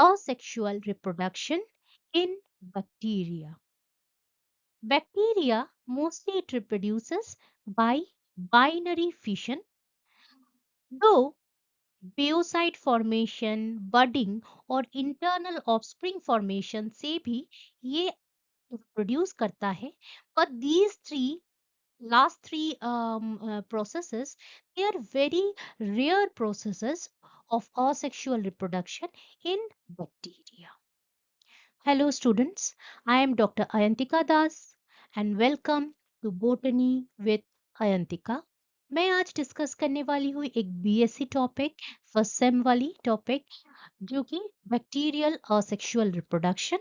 asexual reproduction in bacteria. Bacteria mostly it reproduces by binary fission, though baeocyte formation, budding और internal offspring formation से भी ये produce करता है. But these three last three processes, they are very rare processes of asexual reproduction in bacteria. Hello students, I am Dr. Ayantika Das and welcome to Botany with Ayantika. मैं आज discuss करने वाली हूँ एक BSc topic, first sem वाली topic, जो कि bacterial asexual reproduction,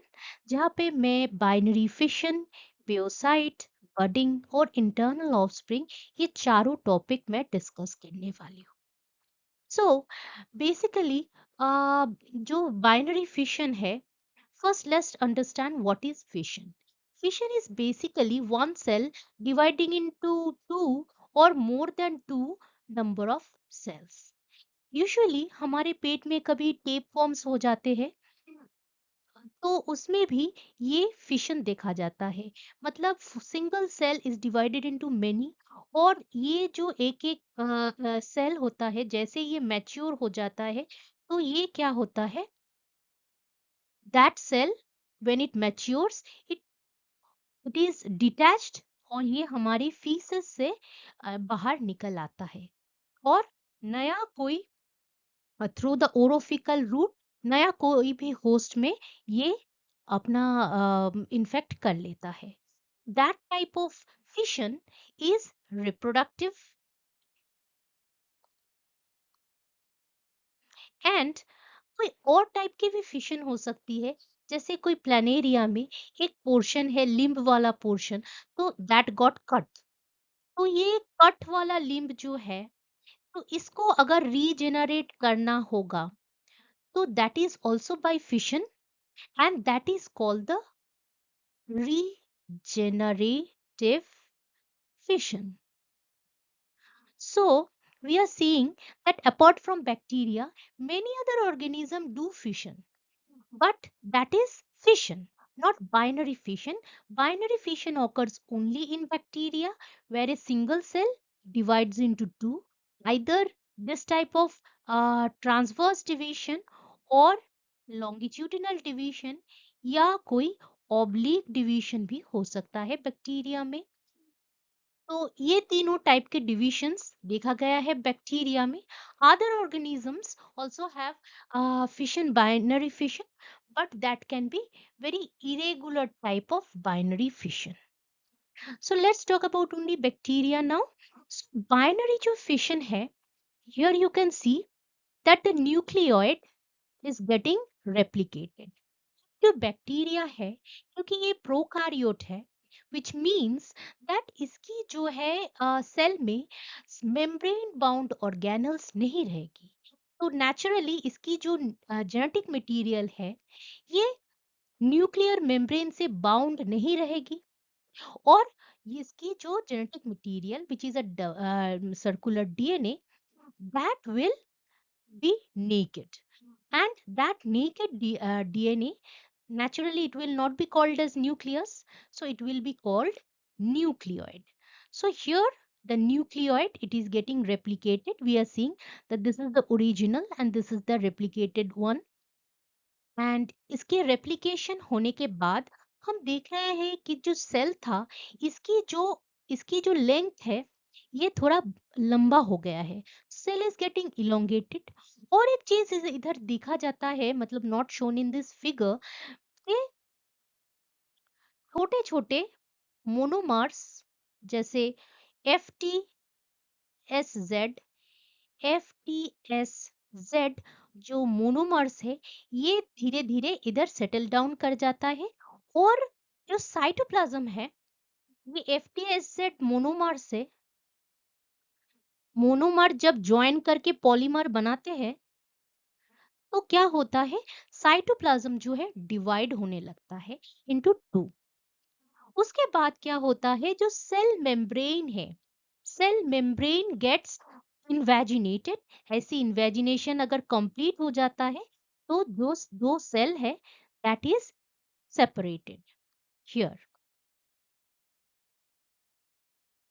जहाँ पे मैं बाइनरी फिशन, पेओसाइट, बडिंग और इंटरनल ऑफस्प्रिंग, ये चारों टॉपिक मैं डिस्कस करने वाली हूँ. सो बेसिकली जो बाइनरी फिशन है, first let's understand what is fission. Fission is basically one cell dividing into two or more than two number of cells. Usually हमारे पेट में कभी टेप फॉर्म्स हो जाते हैं, तो उसमें भी ये फिशन देखा जाता है. मतलब single cell is divided into many, और ये जो एक एक सेल होता है, जैसे ये मैच्योर हो जाता है, तो ये क्या होता है, that cell when it matures it is detached, और ये हमारी फीसेस से बाहर निकल आता है, और नया कोई थ्रू द ओरोफिकल रूट नया कोई भी होस्ट में ये अपना इन्फेक्ट कर लेता है. That type of fission is reproductive. And कोई और टाइप की भी फिशन हो सकती है, जैसे कोई प्लानेरिया में एक पोर्शन है, लिम्ब वाला पोर्शन, तो दैट गॉट कट. तो ये कट वाला लिम्ब जो है, तो इसको अगर रीजेनरेट करना होगा, तो that is also by fission, and that is called the regenerative fission. So we are seeing that apart from bacteria, many other organisms do fission, but that is fission, not binary fission. Binary fission occurs only in bacteria, where a single cell divides into two, either this type of transverse division or longitudinal division, या कोई oblique division भी हो सकता है bacteria में. तो ये तीनों टाइप के डिविजन्स देखा गया है बैक्टीरिया में. Other organisms also have fission, binary fission, but that can be very irregular type of binary fission. So let's talk about only bacteria now. Binary जो फिशन है, here you can see that the nucleoid is getting replicated. जो bacteria है, क्योंकि ये प्रोकारियोट है, which means that इसकी जो है सेल में मेम्ब्रेन बाउंड ऑर्गेनल्स नहीं रहेगी. तो नेचुरली इसकी जो जेनेटिक मटेरियल है, ये न्यूक्लियर मेम्ब्रेन से बाउंड नहीं रहेगी, और इसकी जो genetic material which is a circular DNA, that will be naked, and that naked DNA, naturally it will not be called as nucleus, so it will be called nucleoid. So here the nucleoid, it is getting replicated. We are seeing that this is the original and this is the replicated one, and इसके replication होने के बाद हम देख रहे हैं कि जो सेल था, इसकी जो लेंथ है, ये थोड़ा लंबा हो गया है. Cell is getting elongated. और एक चीज इधर देखा जाता है, मतलब not shown in this figure, कि छोटे छोटे मोनोमर्स, जैसे F T S Z, F T S Z, जो मोनोमर्स है, ये धीरे धीरे इधर सेटल डाउन कर जाता है, और जो साइटोप्लाज्म है, ये F T S Z monomer से मोनोमर जब ज्वाइन करके पॉलीमर बनाते हैं, तो क्या होता है, साइटोप्लाज्म जो है डिवाइड होने लगता है इनटू टू. उसके बाद क्या होता है, जो सेल मेम्ब्रेन है, सेल मेम्ब्रेन गेट्स इन्वेजिनेटेड. ऐसी इन्वेजिनेशन अगर कंप्लीट हो जाता है, तो दो सेल है that is separated here.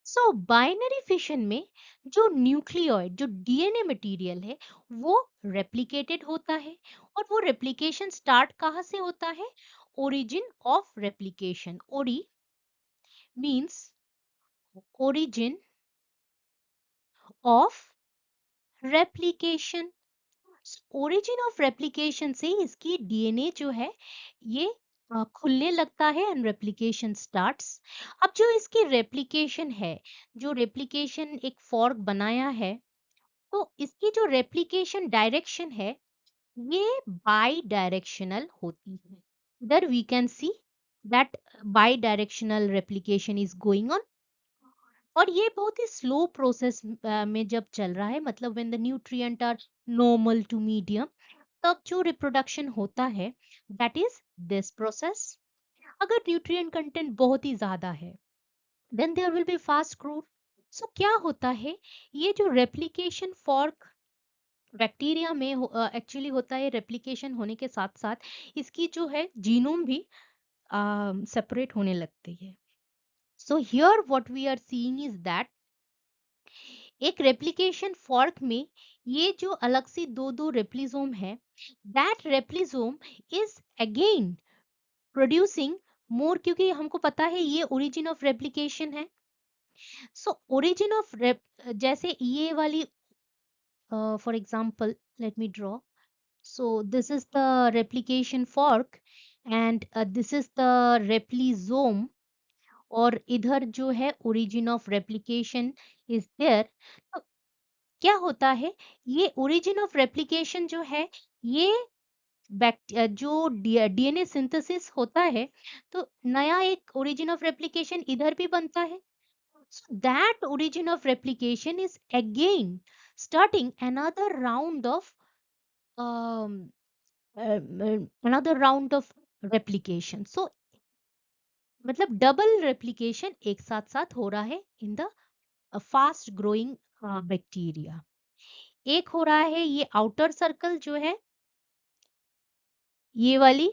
So binary fission में जो न्यूक्लियोइड जो डीएनए मटेरियल है वो रेप्लिकेटेड होता है, और वो रेप्लिकेशन स्टार्ट कहाँ से होता है? Origin of replication. Ori means origin of replication. Origin of replication से इसकी डीएनए जो है ये खुलने लगता है एंड रेप्लिकेशन स्टार्ट्स. अब जो इसकी रेप्लिकेशन है, जो रेप्लिकेशन एक फॉर्क बनाया है, तो इसकी जो रेप्लिकेशन डायरेक्शन है ये बाई डायरेक्शनल होती है. इधर we can see that bidirectional replication is going on. और ये बहुत ही स्लो प्रोसेस में जब चल रहा है, मतलब when the nutrient are normal to medium, तब जो रिप्रोडक्शन होता है दैट इज दिस प्रोसेस. अगर न्यूट्रिएंट कंटेंट बहुत ही ज्यादा है then there will be fast growth. So क्या होता है, ये जो रेप्लिकेशन फॉर्क बैक्टीरिया में एक्चुअली होता है, रेप्लिकेशन होने के साथ साथ इसकी जो है जीनोम भी सेपरेट होने लगती है. So here what we are seeing is that एक रेप्लिकेशन फॉर्क में ये जो अलग से दो दो रेप्लिजोम है, that replisome is again producing more, क्योंकि हमको पता है ये ओरिजिन ऑफ रेप्लिकेशन है. सो ओरिजिन ऑफ जैसे ये वाली for example let me draw. So this is the replication fork and this is the replisome, और इधर जो है origin of replication is there. तो क्या होता है, ये origin of replication जो है ये जो डीएनए सिंथेसिस होता है, तो नया एक origin of replication इधर भी बनता है. So that origin of replication is again starting another round of um, another round of replication. So मतलब डबल रेप्लिकेशन एक साथ साथ हो रहा है in the fast growing bacteria. एक हो रहा है ये आउटर सर्कल जो है ये वाली,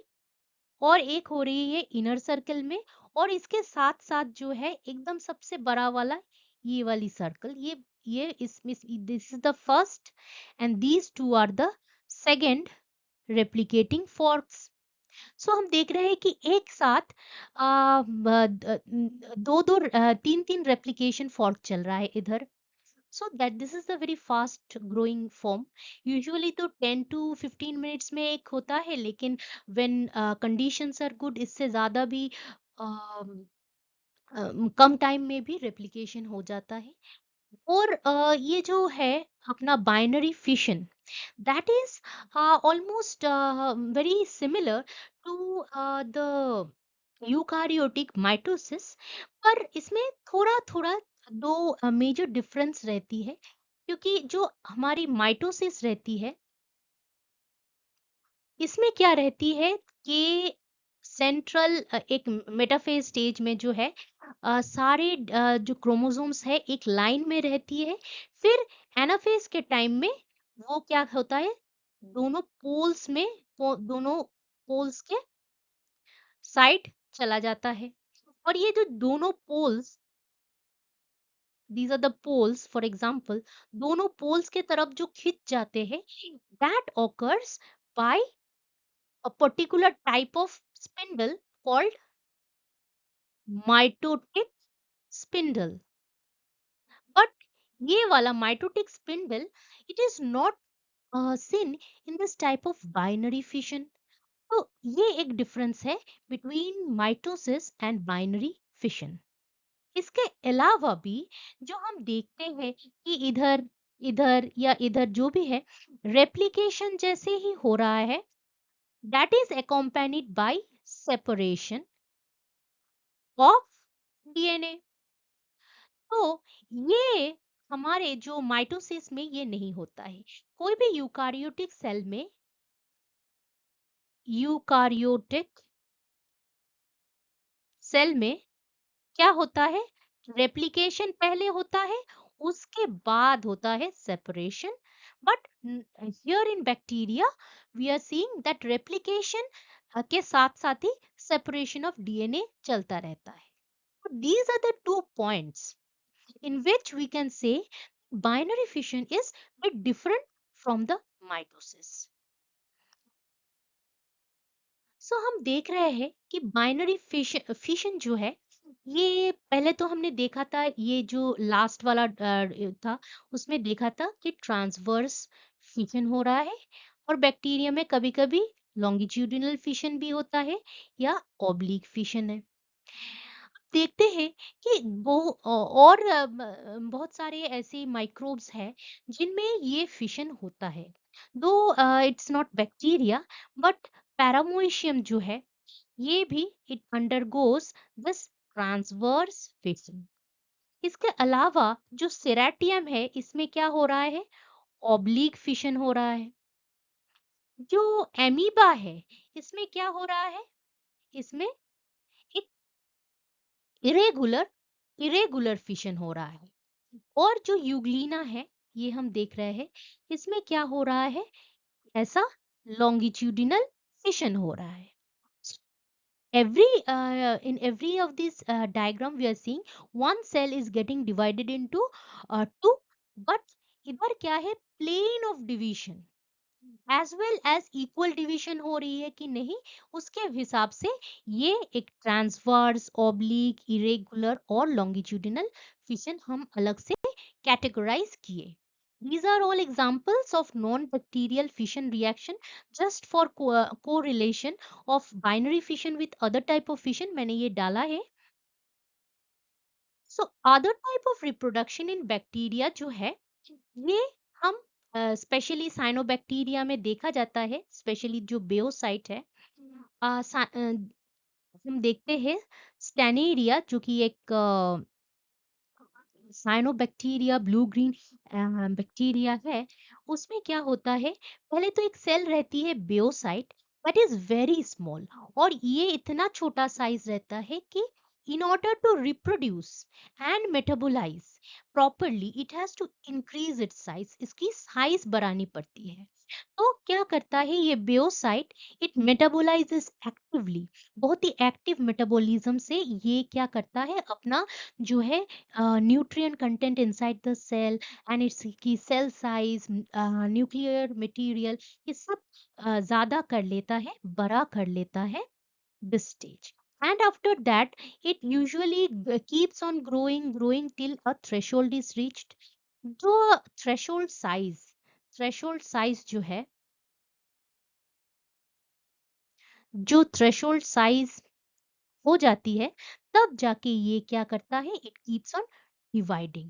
और एक हो रही है इनर सर्कल में, और इसके साथ साथ जो है एकदम सबसे बड़ा वाला ये वाली सर्कल, ये इसमें this is the first and these two are the second replicating forks. So हम देख रहे हैं कि एक साथ दो दो तीन तीन रेप्लिकेशन फॉर्क चल रहा है इधर. So that this is the very fast growing form. Usually तो 10 टू 15 मिनट्स में एक होता है, लेकिन व्हेन कंडीशंस आर गुड इससे ज्यादा भी कम टाइम में भी रेप्लिकेशन हो जाता है. और ये जो है अपना binary fission, that is almost very similar to the eukaryotic mitosis, पर इसमें थोड़ा थोड़ा दो मेजर डिफरेंस रहती है, क्योंकि जो हमारी माइटोसिस रहती है इसमें क्या रहती है कि सेंट्रल एक मेटाफेज स्टेज में जो है सारे जो क्रोमोसोम्स है एक लाइन में रहती है. फिर एनाफेज के टाइम में वो क्या होता है, दोनों पोल्स में दोनों पोल्स के साइड चला जाता है. और ये जो दोनों poles, these are the poles for example, दोनों पोल्स के तरफ जो खिंच जाते हैं that occurs by a particular type of spindle called mitotic spindle. But ये वाला mitotic spindle, it is not seen in this type of binary fission. तो ये एक डिफरेंस है between mitosis and binary fission. इसके अलावा भी जो हम देखते हैं कि इधर इधर या इधर जो भी है रेप्लिकेशन जैसे ही हो रहा है, that is accompanied by separation of DNA. तो ये हमारे जो माइटोसिस में ये नहीं होता है. कोई भी यूकारियोटिक सेल में, यूकारियोटिक सेल में क्या होता है, रेप्लिकेशन पहले होता है उसके बाद होता है separation. But here in bacteria we are seeing that replication के साथ साथ ही separation of DNA चलता रहता है. So these are the 2 points in which we can say binary fission is bit different from the mitosis. सो हम देख रहे हैं कि बाइनरी फिशन फिशन जो है, ये पहले तो हमने देखा था, ये जो लास्ट वाला था उसमें देखा था कि ट्रांसवर्स फिशन हो रहा है, और बैक्टीरिया में कभी कभी लॉन्गिट्यूडिनल फिशन भी होता है या ऑब्लिक फिशन है. देखते हैं कि वो और बहुत सारे ऐसे माइक्रोब्स हैं जिनमें ये फिशन होता है. दो इट्स नॉट बैक्टीरिया, बट पैरामोइशियम जो है ये भी it undergoes this transverse fishing. इसके अलावा जो सेराटियम है इसमें क्या हो रहा है, ऑब्लिक फिशन हो रहा है. जो एमीबा है इसमें क्या हो रहा है, इसमें एक इरेगुलर इरेगुलर फिशन हो रहा है. और जो यूग्लिना है ये हम देख रहे हैं, इसमें क्या हो रहा है, ऐसा लॉन्गिट्यूडिनल फिशन हो रहा है. Every in every of these diagram we are seeing one cell is getting divided into two, but इधर क्या है, plane of division as well as equal division हो रही है कि नहीं, उसके हिसाब से ये एक ट्रांसवर्स, ऑब्लिक, इरेगुलर और लॉन्गिट्यूडिनल फिशन हम अलग से categorize किए. These are all examples of non-bacterial fission reaction just for correlation of binary fission with other type of fission मैंने ये डाला है. So other type of reproduction in bacteria जो है, ये हम स्पेशली साइनोबैक्टीरिया में देखा जाता है, स्पेशली जो बेओसाइट है. हम देखते हैं स्टेनेरिया जो कि एक साइनोबैक्टीरिया ब्लू ग्रीन बैक्टीरिया है. उसमें क्या होता है, पहले तो एक सेल रहती है बेओसाइट दैट इज वेरी स्मॉल, और ये इतना छोटा साइज रहता है कि in order to reproduce and metabolize properly it has to increase its size, इसकी साइज बढ़ानी पड़ती है. तो क्या करता है ये बेओसाइट, इट मेटाबोलाइजेस एक्टिवली, बहुत ही एक्टिव मेटाबॉलिज्म से ये क्या करता है, अपना जो है nutrient content inside the cell and its की सेल साइज, न्यूक्लियर मटेरियल, ये सब ज्यादा कर लेता है, बड़ा कर लेता है this stage. And after that it usually keeps on growing till a threshold is reached. जो थ्रेशोल्ड साइज जो है, जो थ्रेशोल्ड साइज हो जाती है, तब जाके ये क्या करता है, it keeps on dividing.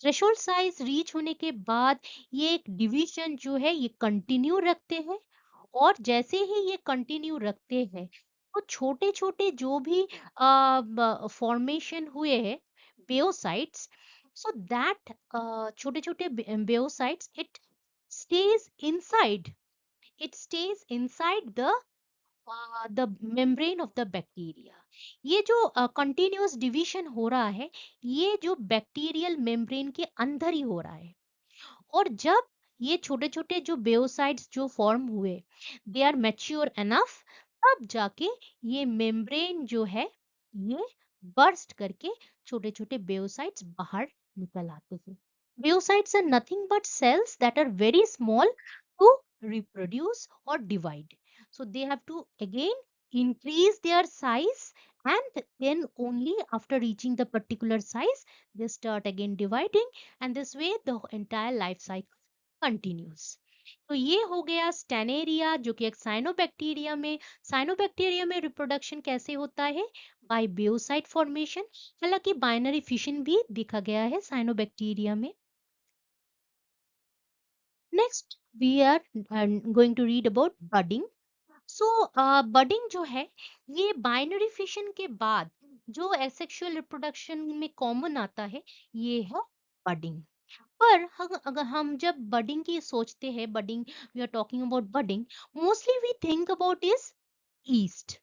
Threshold size reach होने के बाद ये एक डिवीजन जो है ये कंटिन्यू रखते हैं, और जैसे ही ये कंटिन्यू रखते हैं तो छोटे छोटे जो भी फॉर्मेशन हुए हैं बेओसाइट्स, सो दैट छोटे छोटे बेओसाइट्स stays inside it stays inside the membrane of the bacteria. ये जो कंटिन्यूअस डिवीजन हो रहा है, ये जो बैक्टीरियल मेम्ब्रेन के अंदर ही हो रहा है. और जब ये छोटे छोटे जो बेओसाइट्स जो फॉर्म हुए दे आर मैच्योर एनफ, तब जाके ये मेम्ब्रेन जो है ये बर्स्ट करके छोटे छोटे बेओसाइट्स बाहर निकल आते हैं. Baeocytes are nothing but cells that are very small to reproduce or divide. So they have to again increase their size, and then only after reaching the particular size they start again dividing, and this way the entire life cycle continues. तो ये हो गया स्टेनेरिया जो कि एक cyanobacteria में reproduction कैसे होता है, बाय बेओसाइट फॉर्मेशन. हालांकि बाइनरी फिशन भी देखा गया है साइनोबैक्टीरिया में. Next we are going to read about budding. So budding जो है, ये बाइनरी फिशन के बाद जो एसेक्सुअल रिप्रोडक्शन में कॉमन आता है, ये है बडिंग. पर अगर हम जब बडिंग की सोचते हैं, budding we are talking about budding, mostly we think about is yeast.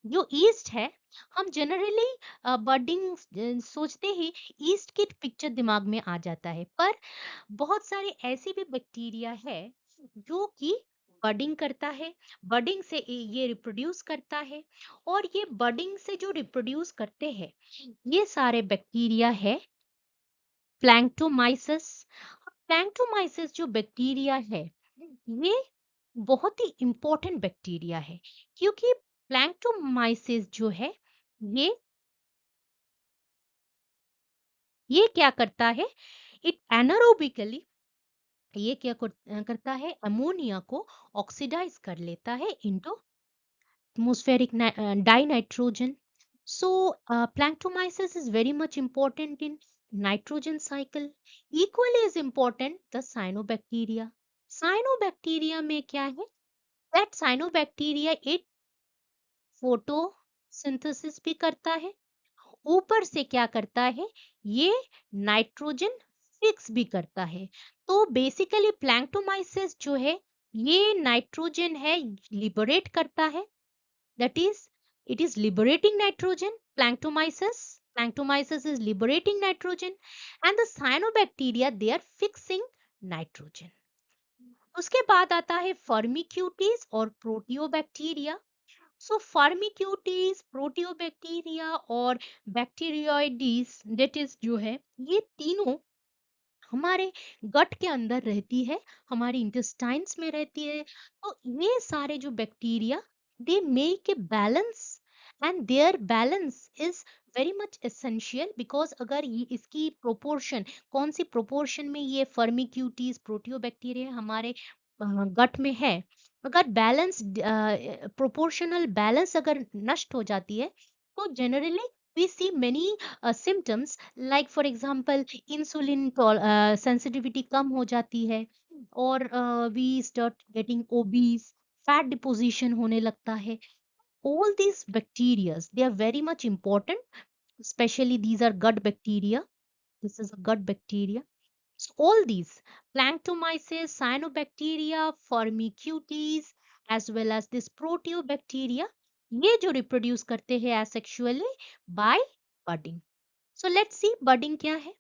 जो ईस्ट है, हम जनरली बर्डिंग सोचते ही ईस्ट की पिक्चर दिमाग में आ जाता है, पर बहुत सारे ऐसे भी बैक्टीरिया है जो कि बडिंग करता है, बडिंग से ये रिप्रोड्यूस करता है, और ये बडिंग से जो रिप्रोड्यूस करते हैं ये सारे बैक्टीरिया है प्लैंक्टोमाइसिस। प्लैंक्टोमाइसिस जो बैक्टीरिया है ये बहुत ही इंपॉर्टेंट बैक्टीरिया है, क्योंकि प्लैंक्टोमाइसिस जो है ये ये क्या करता है, इट एनारोबिकली ये क्या करता है, अमोनिया को ऑक्सीडाइज कर लेता है into atmospheric dinitrogen. So, planktomyces is very much important in nitrogen cycle. Equally is important the cyanobacteria. Cyanobacteria में क्या है? That cyanobacteria it photosynthesis भी करता है, ऊपर से क्या करता है, ये नाइट्रोजन फिक्स भी करता है। तो बेसिकली प्लैंक्टोमाइसिस जो है ये नाइट्रोजन है लिबरेट करता है, that is it is liberating nitrogen. Planktomyces is liberating nitrogen, and the cyanobacteria they are fixing nitrogen. उसके बाद आता है फर्मिक्यूटीज और प्रोटियोबैक्टीरिया। सो फर्मिक्यूटीज, प्रोटियोबैक्टीरिया और बैक्टीरियोइडीज डेट इज जो है ये तीनों हमारे गट के अंदर रहती है, हमारे इंटेस्टाइन्स में रहती है। तो ये सारे जो bacteria they make a balance, and their balance is very much essential, because अगर ये इसकी प्रोपोर्शन कौन सी प्रोपोर्शन में ये फर्मिक्यूटीज प्रोटियोबैक्टीरिया हमारे गट में है, अगर बैलेंस प्रोपोर्शनल बैलेंस अगर नष्ट हो जाती है तो generally we see many symptoms, like for example insulin sensitivity कम हो जाती है, और we start getting obese, fat deposition होने लगता है। All these bacteria they are very much important, especially these are gut bacteria. This is a gut bacteria. So all these planktomyces, cyanobacteria, firmicutes, as well as this proteobacteria, ये जो reproduce करते हैं asexually by budding. So let's see budding क्या है।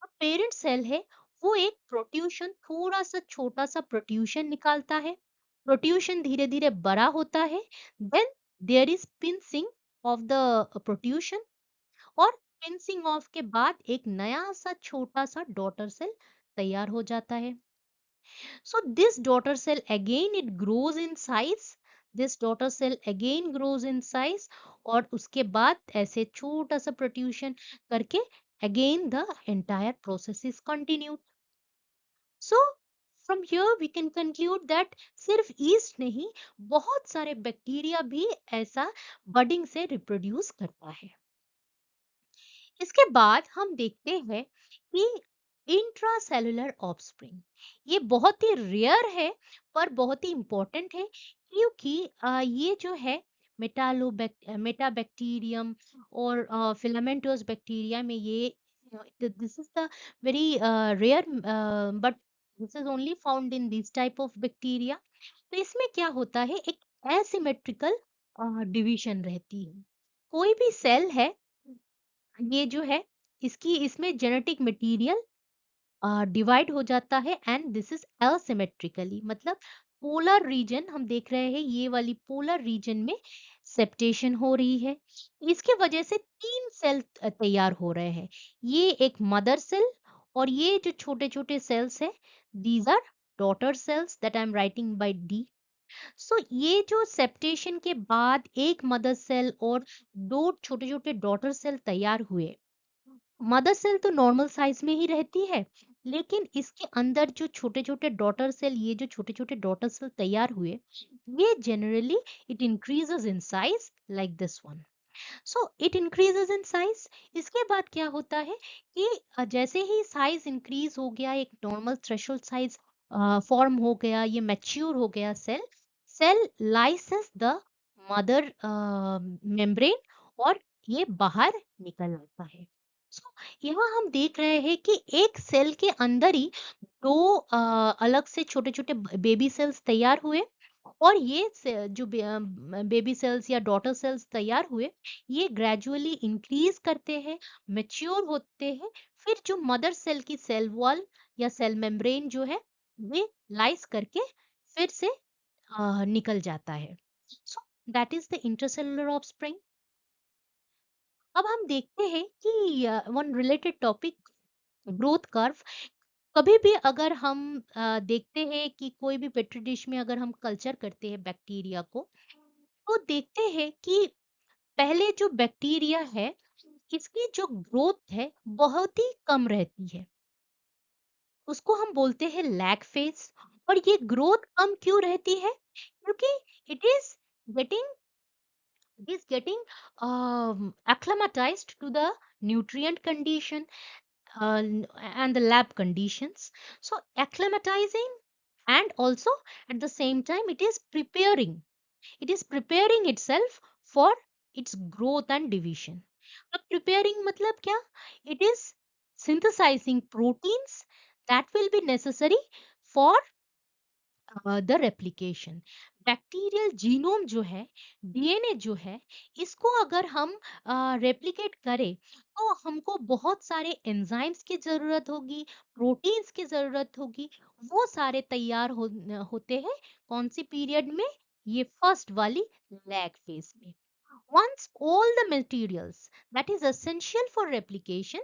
अब parent cell है वो एक प्रोट्यूशन, थोड़ा सा छोटा सा प्रोट्यूशन निकालता है, प्रोट्यूशन धीरे धीरे बड़ा होता है, then there is pinching off the protrusion, और पिंसिंग ऑफ के बाद एक नया सा छोटा सा डॉटर सेल तैयार हो जाता है। So this daughter cell again it grows in size. This daughter cell again grows in size, और उसके बाद ऐसे छोटा सा प्रोट्यूशन करके again the entire process is continued. So from here we can conclude that सिर्फ yeast नहीं, बहुत सारे बैक्टीरिया भी ऐसा बडिंग से रिप्रोड्यूस करता है। इसके बाद हम देखते हैं कि इंट्रासेलुलर ऑफस्प्रिंग ये बहुत ही रेयर है पर बहुत ही इंपॉर्टेंट है, क्योंकि ये जो है मेटाबैक्टीरियम और फिलामेंटोस बैक्टीरिया में ये this is the very rare, but this is only found in this type of bacteria. तो इसमें क्या होता है, एक एसिमेट्रिकल डिवीजन रहती है। कोई भी सेल है ये जो है इसकी इसमें जेनेटिक मटेरियल डिवाइड हो जाता है, एंड दिस इज असिमेट्रिकली, मतलब पोलर रीजन हम देख रहे हैं, ये वाली पोलर रीजन में सेप्टेशन हो रही है। इसके वजह से तीन सेल तैयार हो रहे हैं, ये एक मदर सेल, और ये जो छोटे छोटे सेल्स है these are daughter cells that I am writing by D. So ये जो सेप्टेशन के बाद एक मदर सेल और दो छोटे छोटे डॉटर सेल तैयार हुए, मदर सेल तो नॉर्मल साइज में ही रहती है, लेकिन इसके अंदर जो छोटे छोटे डॉटर सेल, ये जो छोटे छोटे डॉटर सेल तैयार हुए, ये generally it increases in size like this one. So it increases in size. इसके बाद क्या होता है कि जैसे ही साइज इंक्रीज हो गया, एक नॉर्मल थ्रेशोल्ड साइज फॉर्म हो गया, ये मैच्योर हो गया cell, cell lyses the mother membrane, और ये बाहर निकल आता है। सो यहाँ हम देख रहे हैं कि एक सेल के अंदर ही दो अलग से छोटे छोटे बेबी सेल्स तैयार हुए, और ये जो बेबी सेल्स या डॉटर सेल्स तैयार हुए, ये ग्रेजुअली इंक्रीज करते हैं, मेच्योर होते हैं, फिर जो मदर सेल की सेल वॉल या सेल मेम्ब्रेन जो है, ये लाइस करके फिर से निकल जाता है। So that is the intercellular offspring. अब हम देखते हैं कि one related topic, growth curve. कभी भी अगर हम देखते हैं कि कोई भी पेट्री डिश में अगर हम कल्चर करते हैं बैक्टीरिया को, तो देखते हैं कि पहले जो बैक्टीरिया है, इसकी जो ग्रोथ है बहुत ही कम रहती है, उसको हम बोलते हैं लैग फेज। और ये ग्रोथ कम क्यों रहती है? क्योंकि it is getting it is getting acclimatized to the nutrient condition uh, and the lab conditions. So acclimatizing, and also at the same time it is preparing itself for its growth and division. अब preparing मतलब क्या? It is synthesizing proteins that will be necessary for the replication. Bacterial genome जो है, DNA जो है, इसको अगर हम रेप्लिकेट करें, तो हमको बहुत सारे एंजाइम्स की जरूरत होगी, प्रोटीन्स की जरूरत होगी। वो सारे तैयार होते हैं कौन सी पीरियड में? ये फर्स्ट वाली लैग फेज में। once all the materials that is essential for replication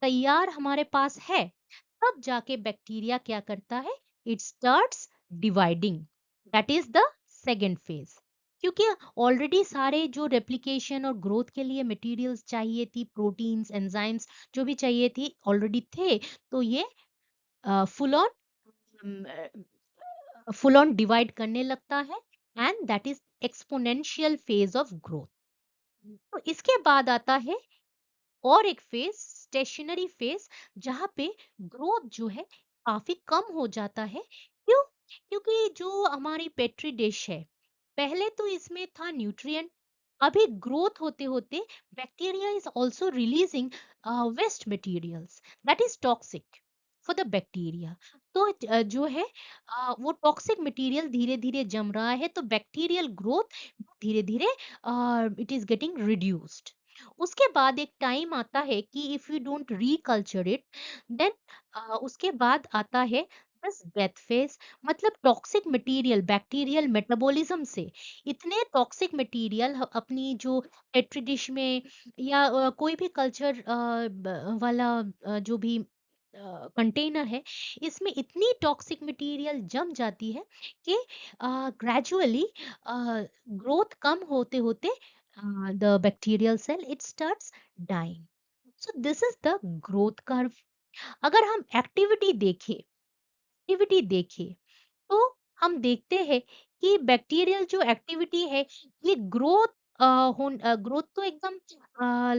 तैयार हमारे पास है, तब जाके बैक्टीरिया क्या करता है? It starts dividing, that is the second phase. क्योंकि ऑलरेडी सारे जो रेप्लिकेशन और ग्रोथ के लिए मटेरियल्स चाहिए थी, प्रोटीन्स, एंजाइम्स जो भी चाहिए थी ऑलरेडी थे, तो ये फुल ऑन डिवाइड करने लगता है, and that is exponential phase of growth. तो इसके बाद आता है और एक फेज, स्टेशनरी फेज, जहाँ पे ग्रोथ जो है काफी कम हो जाता है। क्यों? क्योंकि जो हमारी पेट्री डिश है, पहले तो इसमें था न्यूट्रिएंट, अभी ग्रोथ होते होते bacteria is also releasing waste materials that is toxic for the bacteria. तो जो है वो टॉक्सिक मटेरियल धीरे धीरे जम रहा है, तो बैक्टीरियल ग्रोथ धीरे धीरे इट इज गेटिंग रिड्यूस्ड। उसके बाद एक टाइम आता है कि if you don't reculture it, then उसके बाद आता है बस डेथ फेज। मतलब टॉक्सिक मटेरियल बैक्टीरियल मेटाबॉलिज्म से इतने टॉक्सिक मटेरियल अपनी जो पेट्री डिश में या कोई भी कल्चर वाला जो भी कंटेनर है, इसमें इतनी टॉक्सिक मटेरियल जम जाती है कि ग्रेजुअली ग्रोथ कम होते होते the bacterial cell it starts dying. So this is the growth curve. अगर हम एक्टिविटी देखें तो हम देखते हैं कि बैक्टीरियल जो एक्टिविटी है, ये ग्रोथ ग्रोथ तो एकदम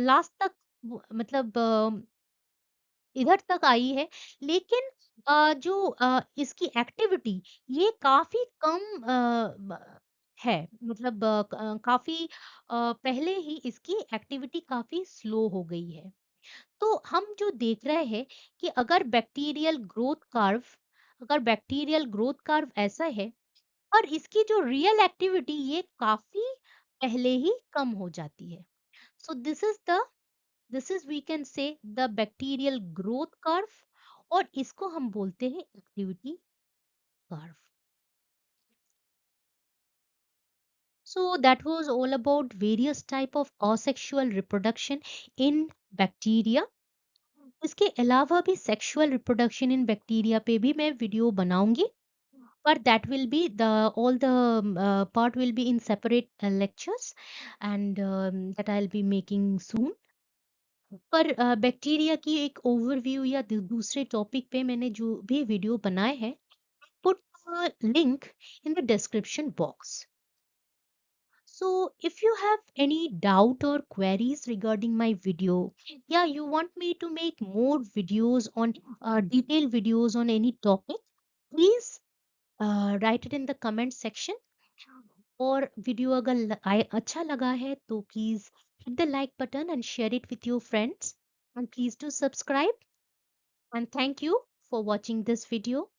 लास्ट तक मतलब इधर तक आई है, लेकिन जो इसकी एक्टिविटी ये काफी कम है। मतलब काफी पहले ही इसकी एक्टिविटी काफी स्लो हो गई है। तो हम जो देख रहे हैं कि अगर बैक्टीरियल ग्रोथ कर्व ऐसा है, और इसकी जो रियल एक्टिविटी ये काफी पहले ही कम हो जाती है। So this is we can say the bacterial growth curve, और इसको हम बोलते हैं activity curve. So that was all about various type of asexual reproduction in bacteria. इसके अलावा भी सेक्सुअल रिप्रोडक्शन इन बैक्टीरिया पे भी मैं वीडियो बनाऊंगी, पर that will be the all the part will be in separate lectures, and that I'll be making soon. पर bacteria की एक ओवरव्यू या दूसरे टॉपिक पे मैंने जो भी वीडियो बनाए हैं, put a link in the description box. So if you have any doubt or queries regarding my video, yeah, you want me to make more videos on detailed videos on any topic, please write it in the comment section. और video अगर अच्छा लगा है तो please hit the like button and share it with your friends, and please do subscribe, and thank you for watching this video.